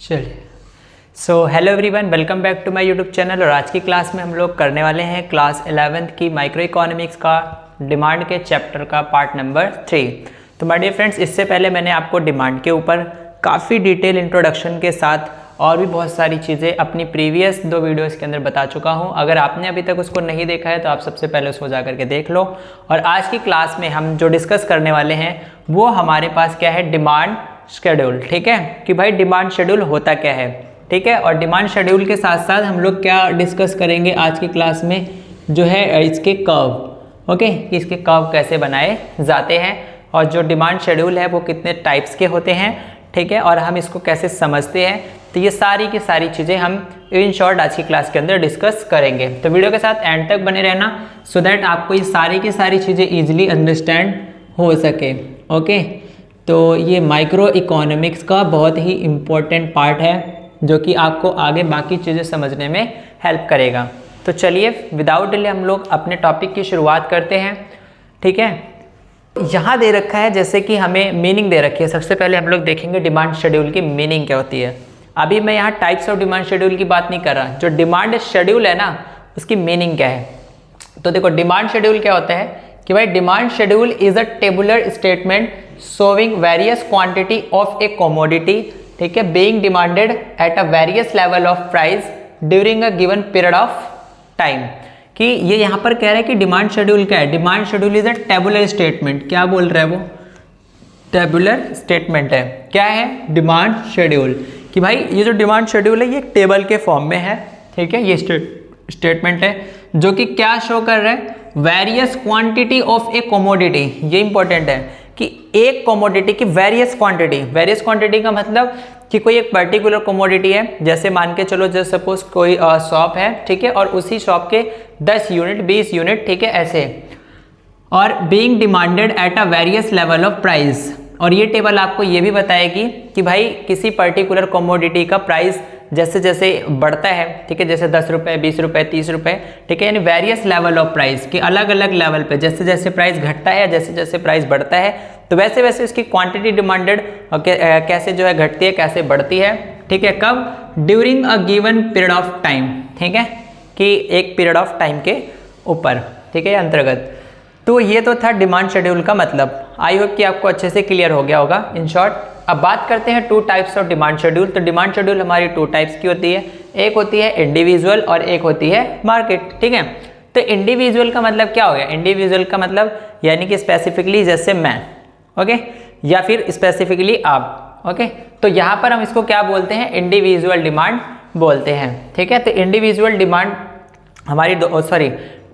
चलिए hello everyone, welcome back to my YouTube channel. और आज की क्लास में हम लोग करने वाले हैं क्लास 11th की माइक्रो इकोनॉमिक्स का डिमांड के चैप्टर का पार्ट नंबर 3। तो माय डियर फ्रेंड्स, इससे पहले मैंने आपको डिमांड के ऊपर काफ़ी डिटेल इंट्रोडक्शन के साथ और भी बहुत सारी चीज़ें अपनी प्रीवियस 2 वीडियोस के अंदर बता चुका हूं। अगर आपने अभी तक उसको नहीं देखा है तो आप सबसे पहले उसको जा करके देख लो। और आज की क्लास में हम जो डिस्कस करने वाले हैं वो हमारे पास क्या है, डिमांड शेड्यूल। ठीक है कि भाई डिमांड शेड्यूल होता क्या है, ठीक है। और डिमांड शेड्यूल के साथ साथ हम लोग क्या डिस्कस करेंगे आज की क्लास में, जो है इसके कर्व। ओके, कि इसके कर्व कैसे बनाए जाते हैं और जो डिमांड शेड्यूल है वो कितने टाइप्स के होते हैं, ठीक है, और हम इसको कैसे समझते हैं। तो ये सारी की सारी चीज़ें हम इन शॉर्ट आज की क्लास के अंदर डिस्कस करेंगे। तो वीडियो के साथ एंड तक बने रहना सो दैट आपको ये सारी की सारी चीज़ें ईजिली अंडरस्टैंड हो सके। ओके, तो ये माइक्रो इकोनॉमिक्स का बहुत ही इम्पोर्टेंट पार्ट है जो कि आपको आगे बाकी चीज़ें समझने में हेल्प करेगा। तो चलिए विदाउट डिले हम लोग अपने टॉपिक की शुरुआत करते हैं। ठीक है, यहाँ दे रखा है जैसे कि हमें मीनिंग दे रखी है। सबसे पहले हम लोग देखेंगे डिमांड शेड्यूल की मीनिंग क्या होती है। अभी मैं यहाँ टाइप्स ऑफ डिमांड शेड्यूल की बात नहीं कर रहा, जो डिमांड शेड्यूल है ना उसकी मीनिंग क्या है। तो देखो डिमांड शेड्यूल क्या होता है कि भाई demand schedule is a tabular statement showing various quantity of a commodity, ठीक है, being demanded eight a various level of price during a given period of time. कि ये यहाँ पर कह रहा है कि डिमांड शेड्यूल क्या है। Demand schedule is a tabular statement. क्या बोल रहा है वो, टेबुलर स्टेटमेंट है। क्या है डिमांड शेड्यूल, कि भाई ये जो डिमांड शेड्यूल है ये एक टेबल के फॉर्म में है, ठीक है। ये स्टेटमेंट है जो कि क्या शो कर रहा है, various quantity of a commodity. ये इंपॉर्टेंट है कि एक कमोडिटी की वेरियस क्वांटिटी। वेरियस क्वांटिटी का मतलब कि कोई एक पर्टिकुलर कमोडिटी है, जैसे मान के चलो जैसे सपोज कोई शॉप है, ठीक है, और उसी शॉप के 10 यूनिट 20 यूनिट, ठीक है, ऐसे, और being demanded eight a various level of price. और ये टेबल आपको ये भी बताएगी कि भाई किसी पर्टिकुलर कमोडिटी का प्राइस जैसे जैसे बढ़ता है, ठीक है, जैसे 10 रुपये 20 रुपये 30 रुपये, ठीक है, यानी वेरियस लेवल ऑफ प्राइस कि अलग अलग लेवल पे जैसे जैसे प्राइस घटता है जैसे जैसे प्राइस बढ़ता है तो वैसे वैसे उसकी क्वांटिटी डिमांडेड कैसे जो है घटती है कैसे बढ़ती है, ठीक है। कब, during a given period of time, ठीक है, कि एक पीरियड ऑफ टाइम के ऊपर, ठीक है, अंतर्गत। तो ये तो था डिमांड शेड्यूल का मतलब। आई होप कि आपको अच्छे से क्लियर हो गया होगा इन शॉर्ट। अब बात करते हैं 2 टाइप्स ऑफ डिमांड शेड्यूल। तो डिमांड शेड्यूल हमारी 2 टाइप्स की होती है, एक होती है इंडिविजुअल और एक होती है मार्केट, ठीक है। तो इंडिविजुअल का मतलब क्या हो गया, इंडिविजुअल का मतलब यानी कि स्पेसिफिकली जैसे मैं, ओके, या फिर स्पेसिफिकली आप, ओके। तो यहाँ पर हम इसको क्या बोलते हैं, इंडिविजुअल डिमांड बोलते हैं, ठीक है। तो इंडिविजुअल डिमांड हमारी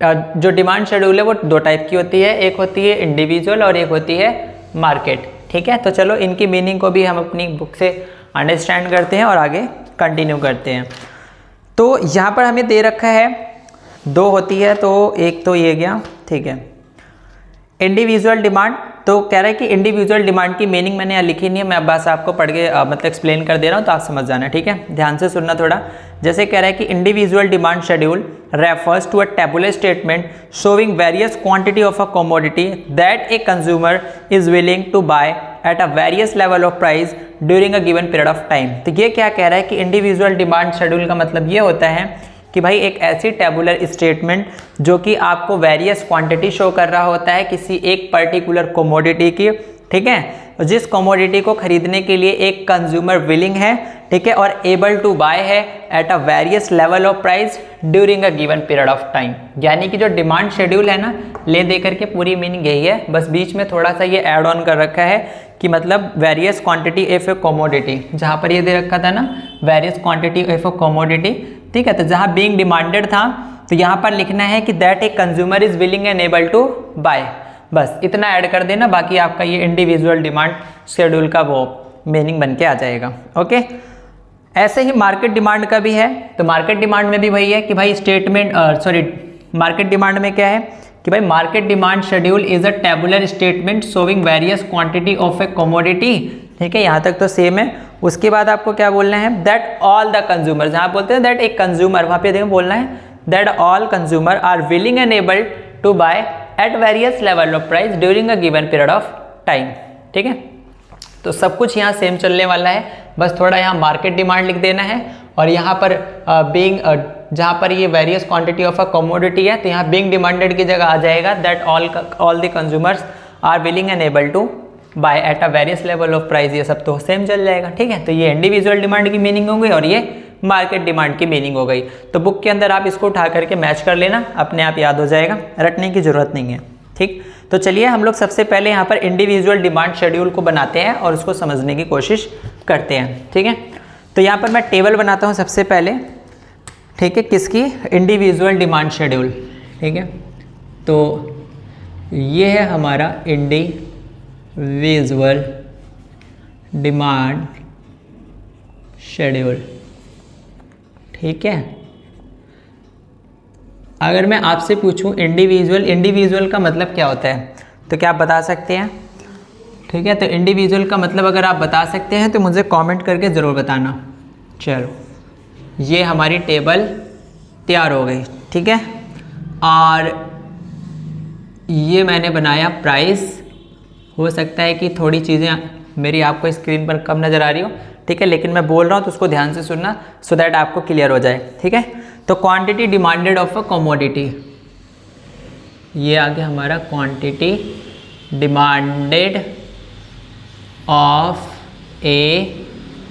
जो डिमांड शेड्यूल है वो 2 टाइप की होती है, एक होती है इंडिविजुअल और एक होती है मार्केट, ठीक है। तो चलो इनकी मीनिंग को भी हम अपनी बुक से अंडरस्टैंड करते हैं और आगे कंटिन्यू करते हैं। तो यहाँ पर हमें दे रखा है 2 होती है, तो एक तो ये गया, ठीक है, इंडिविजुअल डिमांड। तो कह रहा है कि इंडिविजुअल डिमांड की मीनिंग मैंने यहाँ लिखी नहीं है, मैं बस आपको पढ़ के मतलब एक्सप्लेन कर दे रहा हूँ तो आप समझ जाना, ठीक है, ध्यान से सुनना थोड़ा। जैसे कह रहा है कि individual demand schedule refers to a tabular statement showing various quantity of a commodity that a consumer is willing to buy at a various level of price during a given period of time. तो ये क्या कह रहा है कि individual demand schedule का मतलब ये होता है कि भाई एक ऐसी टेबुलर स्टेटमेंट जो कि आपको वेरियस क्वांटिटी शो कर रहा होता है किसी एक पर्टिकुलर कमोडिटी की, ठीक है, जिस कमोडिटी को खरीदने के लिए एक कंज्यूमर विलिंग है, ठीक है, और एबल टू बाय है eight a various level of price during a given period of time. यानी कि जो डिमांड शेड्यूल है ना, ले दे करके पूरी मीनिंग यही है, बस बीच में थोड़ा सा ये ऐड ऑन कर रखा है कि मतलब various quantity of a commodity, जहाँ पर ये दे रखा था ना various quantity of a commodity, ठीक है। तो जहाँ बीइंग डिमांडेड था तो यहाँ पर लिखना है कि that a consumer is willing and able to buy, बस इतना ऐड कर देना, बाकी आपका ये इंडिविजुअल डिमांड शेड्यूल का वो मीनिंग बन के आ जाएगा, ओके। ऐसे ही मार्केट डिमांड का भी है। तो मार्केट डिमांड में भी वही है कि भाई मार्केट डिमांड में क्या है कि भाई market demand schedule is a tabular statement showing various quantity of a commodity, ठीक है, यहाँ तक तो सेम है। उसके बाद आपको क्या बोलना है, दैट ऑल द कंज्यूमर, जहाँ बोलते हैं दैट एक कंज्यूमर, वहाँ पे देखो बोलना है that all consumer are willing and able to buy at various level of price during a given period of time, ठीक है। तो सब कुछ यहाँ सेम चलने वाला है, बस थोड़ा यहाँ मार्केट डिमांड लिख देना है, और यहाँ पर बीइंग जहाँ पर ये various quantity of a commodity है तो यहाँ बीइंग डिमांडेड की जगह आ जाएगा that all the consumers are willing and able to buy at a various level of price. ये सब तो सेम चल जाएगा, ठीक है। तो ये इंडिविजुअल डिमांड की मीनिंग हो गई और ये मार्केट डिमांड की मीनिंग हो गई। तो बुक के अंदर आप इसको उठा करके मैच कर लेना, अपने आप याद हो जाएगा, रटने की जरूरत नहीं है, ठीक। तो चलिए हम लोग सबसे पहले यहाँ पर इंडिविजुअल डिमांड शेड्यूल को बनाते हैं और उसको समझने की कोशिश करते हैं, ठीक है। तो यहाँ पर मैं टेबल बनाता हूँ सबसे पहले, ठीक है, किसकी, इंडिविजुअल डिमांड शेड्यूल, ठीक है। तो ये है हमारा इंडिविजुअल डिमांड शेड्यूल, ठीक है। अगर मैं आपसे पूछूं इंडिविजुअल का मतलब क्या होता है तो क्या आप बता सकते हैं, ठीक है। तो इंडिविजुअल का मतलब अगर आप बता सकते हैं तो मुझे कमेंट करके ज़रूर बताना। चलो ये हमारी टेबल तैयार हो गई, ठीक है। और ये मैंने बनाया प्राइस, हो सकता है कि थोड़ी चीज़ें मेरी आपको स्क्रीन पर कम नज़र आ रही हो, ठीक है, लेकिन मैं बोल रहा हूँ तो उसको ध्यान से सुनना सो दैट आपको क्लियर हो जाए, ठीक है। तो quantity demanded of a commodity, ये आ गया हमारा quantity demanded of a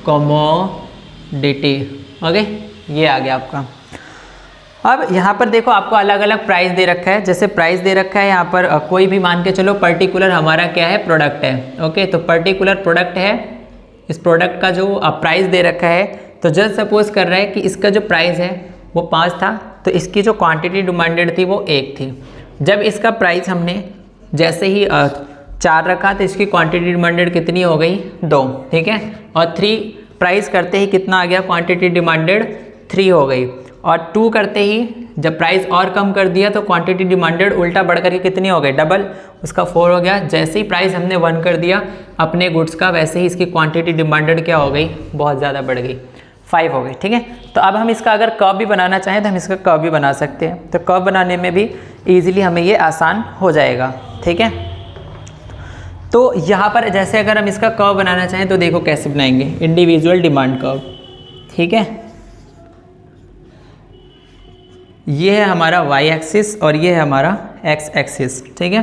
commodity, okay, ये आ गया आपका। अब यहाँ पर देखो आपको अलग अलग प्राइस दे रखा है, जैसे प्राइस दे रखा है यहाँ पर कोई भी मान के चलो पर्टिकुलर हमारा क्या है, प्रोडक्ट है, ओके। तो पर्टिकुलर प्रोडक्ट है, इस प्रोडक्ट का जो प्राइस दे रखा है, तो जस्ट सपोज कर रहा है कि इसका जो प्राइस है वो 5 था, तो इसकी जो क्वांटिटी डिमांडेड थी वो 1 थी। जब इसका प्राइस हमने जैसे ही 4 रखा तो इसकी क्वांटिटी डिमांडेड कितनी हो गई, 2, ठीक है। और 3 प्राइस करते ही कितना आ गया, क्वांटिटी डिमांडेड 3 हो गई। और 2 करते ही जब प्राइस और कम कर दिया तो क्वांटिटी डिमांडेड उल्टा बढ़ करके कितनी हो गई, डबल, उसका 4 हो गया। जैसे ही प्राइस हमने 1 कर दिया अपने गुड्स का, वैसे ही इसकी क्वांटिटी डिमांडेड क्या हो गई, बहुत ज़्यादा बढ़ गई, 5 हो गई, ठीक है। तो अब हम इसका अगर कर्व भी बनाना चाहें तो हम इसका कर्व भी बना सकते हैं, तो कर्व बनाने में भी ईजिली हमें ये आसान हो जाएगा, ठीक है। तो यहाँ पर जैसे अगर हम इसका कर्व बनाना चाहें तो देखो कैसे बनाएंगे, इंडिविजुअल डिमांड कर्व, ठीक है। ये है हमारा y एक्सिस और ये है हमारा x एक्सिस, ठीक है।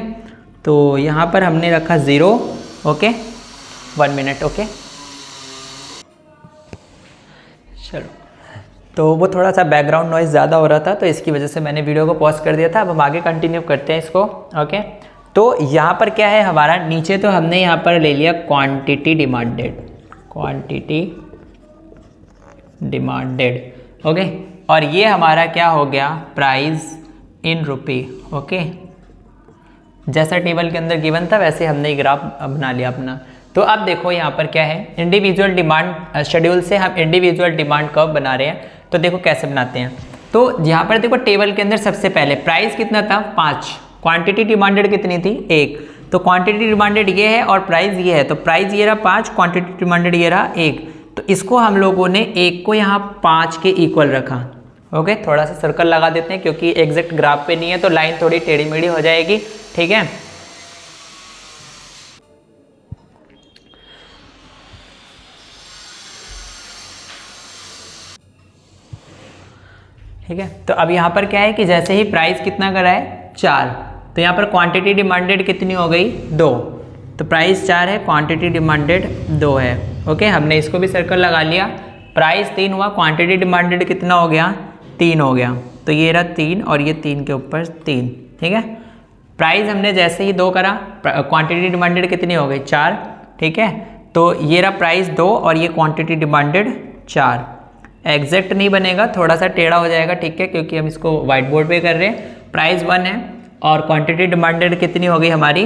तो यहाँ पर हमने रखा 0, ओके, 1 मिनट, ओके। चलो, तो वो थोड़ा सा बैकग्राउंड नॉइज़ ज़्यादा हो रहा था तो इसकी वजह से मैंने वीडियो को पॉज कर दिया था। अब हम आगे कंटिन्यू करते हैं इसको, ओके। तो यहाँ पर क्या है हमारा, नीचे तो हमने यहाँ पर ले लिया क्वांटिटी डिमांडेड, ओके। और ये हमारा क्या हो गया, प्राइस इन रुपी, ओके। जैसा टेबल के अंदर गिवन था वैसे हमने ग्राफ बना लिया अपना। तो अब देखो यहाँ पर क्या है, इंडिविजुअल डिमांड शेड्यूल से हम इंडिविजुअल डिमांड कर्व बना रहे हैं। तो देखो कैसे बनाते हैं। तो यहाँ पर देखो टेबल के अंदर सबसे पहले प्राइस कितना था, 5, क्वांटिटी डिमांडेड कितनी थी, 1। तो क्वांटिटी डिमांडेड ये है और प्राइस ये है, तो प्राइस ये रहा 5, क्वांटिटी डिमांडेड ये रहा 1। तो इसको हम लोगों ने 1 को यहाँ 5 के इक्वल रखा, ओके। थोड़ा सा सर्कल लगा देते हैं क्योंकि एग्जैक्ट ग्राफ पे नहीं है तो लाइन थोड़ी टेढ़ी मेढ़ी हो जाएगी, ठीक है। ठीक है, तो अब यहाँ पर क्या है कि जैसे ही प्राइस कितना करा है, 4, तो यहाँ पर क्वांटिटी डिमांडेड कितनी हो गई, 2। तो प्राइस 4 है, क्वांटिटी डिमांडेड 2 है, ओके। हमने इसको भी सर्कल लगा लिया। प्राइस 3 हुआ, क्वांटिटी डिमांडेड कितना हो गया, 3 हो गया। तो ये रहा 3 और ये 3 के ऊपर 3, ठीक है। प्राइस हमने जैसे ही 2 करा, क्वांटिटी डिमांडेड कितनी हो गई, 4, ठीक है। तो ये रहा प्राइस 2 और ये क्वांटिटी डिमांडेड 4। एग्जैक्ट नहीं बनेगा, थोड़ा सा टेढ़ा हो जाएगा, ठीक है, क्योंकि हम इसको व्हाइट बोर्ड पे कर रहे हैं। प्राइस 1 है और क्वांटिटी डिमांडेड कितनी हो गई हमारी,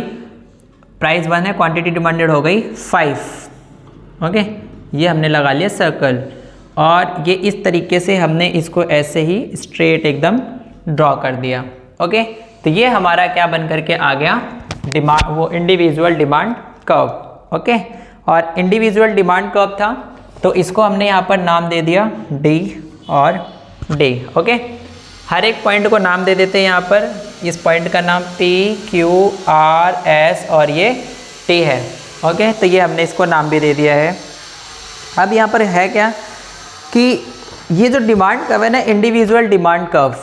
प्राइस 1 है, क्वांटिटी डिमांडेड हो गई 5, ओके। ये हमने लगा लिया सर्कल और ये इस तरीके से हमने इसको ऐसे ही स्ट्रेट एकदम ड्रॉ कर दिया, ओके। तो ये हमारा क्या बन करके आ गया, डिमांड, वो इंडिविजुअल डिमांड कर्व, ओके। और इंडिविजुअल डिमांड कर्व था तो इसको हमने यहाँ पर नाम दे दिया डी और डी, ओके। हर एक पॉइंट को नाम दे देते हैं यहाँ पर। इस पॉइंट का नाम P, Q, R, S और ये T है, ओके। तो ये हमने इसको नाम भी दे दिया है अब यहाँ पर है क्या कि ये जो डिमांड कर्व है ना, इंडिविजुअल डिमांड कर्व,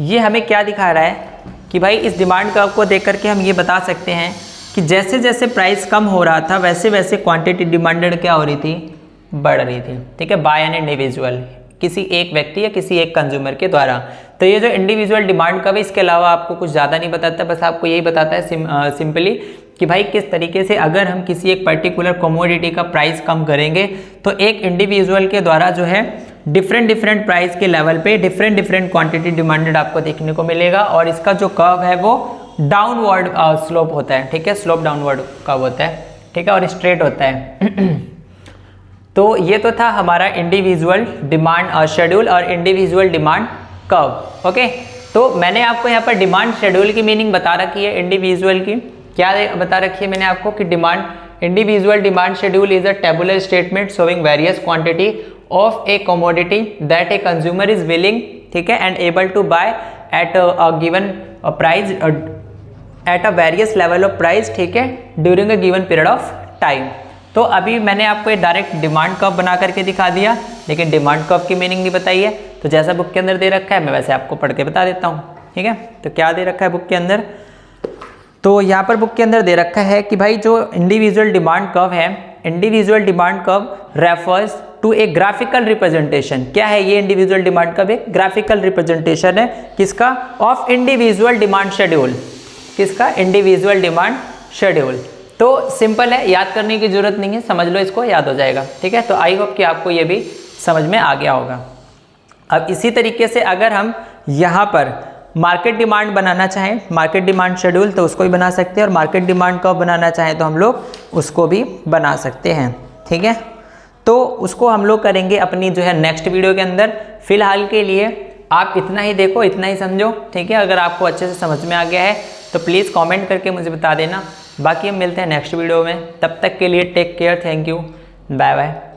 ये हमें क्या दिखा रहा है कि भाई इस डिमांड कर्व को देख करके हम ये बता सकते हैं कि जैसे जैसे प्राइस कम हो रहा था वैसे वैसे क्वांटिटी डिमांडेड क्या हो रही थी, बढ़ रही थी। ठीक है, बाय एन इंडिविजुअल, किसी एक व्यक्ति या किसी एक कंज्यूमर के द्वारा। तो ये जो इंडिविजुअल डिमांड कर्व है, इसके अलावा आपको कुछ ज़्यादा नहीं बताता, बस आपको यही बताता है सिंपली कि भाई किस तरीके से अगर हम किसी एक पर्टिकुलर कमोडिटी का प्राइस कम करेंगे तो एक इंडिविजुअल के द्वारा जो है डिफरेंट प्राइस के लेवल पे डिफरेंट क्वांटिटी डिमांडेड आपको देखने को मिलेगा। और इसका जो कर्व है वो डाउनवर्ड स्लोप होता है। ठीक है, स्लोप डाउनवर्ड कर्व होता है। ठीक है, और स्ट्रेट होता है। तो ये तो था हमारा इंडिविजुअल डिमांड शेड्यूल और इंडिविजुअल डिमांड कर्व। ओके, तो मैंने आपको यहाँ पर डिमांड शेड्यूल की मीनिंग बता रखी है, इंडिविजुअल की क्या बता रखी है मैंने आपको कि individual demand schedule is a tabular statement showing various quantity of a commodity that a consumer is willing, ठीक है, and able to buy at a given price at a various level of price, ठीक है, during a given period of time. तो अभी मैंने आपको ये direct demand curve बना करके दिखा दिया, लेकिन डिमांड कर्व की मीनिंग नहीं बताई है। तो जैसा बुक के अंदर दे रखा है मैं वैसे आपको पढ़ के बता देता हूँ। ठीक है, तो क्या दे रखा है बुक के अंदर, तो यहाँ पर बुक के अंदर दे रखा है कि भाई जो इंडिविजुअल डिमांड कर्व है, individual demand curve refers to a graphical representation. क्या है ये इंडिविजुअल डिमांड कर्व? एक ग्राफिकल रिप्रेजेंटेशन है किसका? Of individual demand schedule. किसका? Individual demand schedule. तो सिंपल है, याद करने की जरूरत नहीं है, समझ लो इसको, याद हो जाएगा। ठीक है, तो आई होप कि आपको ये भी समझ में आ गया होगा। अब इसी तरीके से अगर हम यहाँ पर मार्केट डिमांड बनाना चाहें, मार्केट डिमांड शेड्यूल, तो उसको भी बना सकते हैं, और मार्केट डिमांड कर्व बनाना चाहें तो हम लोग उसको भी बना सकते हैं। ठीक है, तो उसको हम लोग करेंगे अपनी जो है नेक्स्ट वीडियो के अंदर। फिलहाल के लिए आप इतना ही देखो, इतना ही समझो। ठीक है, अगर आपको अच्छे से समझ में आ गया है तो प्लीज़ कमेंट करके मुझे बता देना। बाकी हम मिलते हैं नेक्स्ट वीडियो में, तब तक के लिए take care, thank you, bye bye.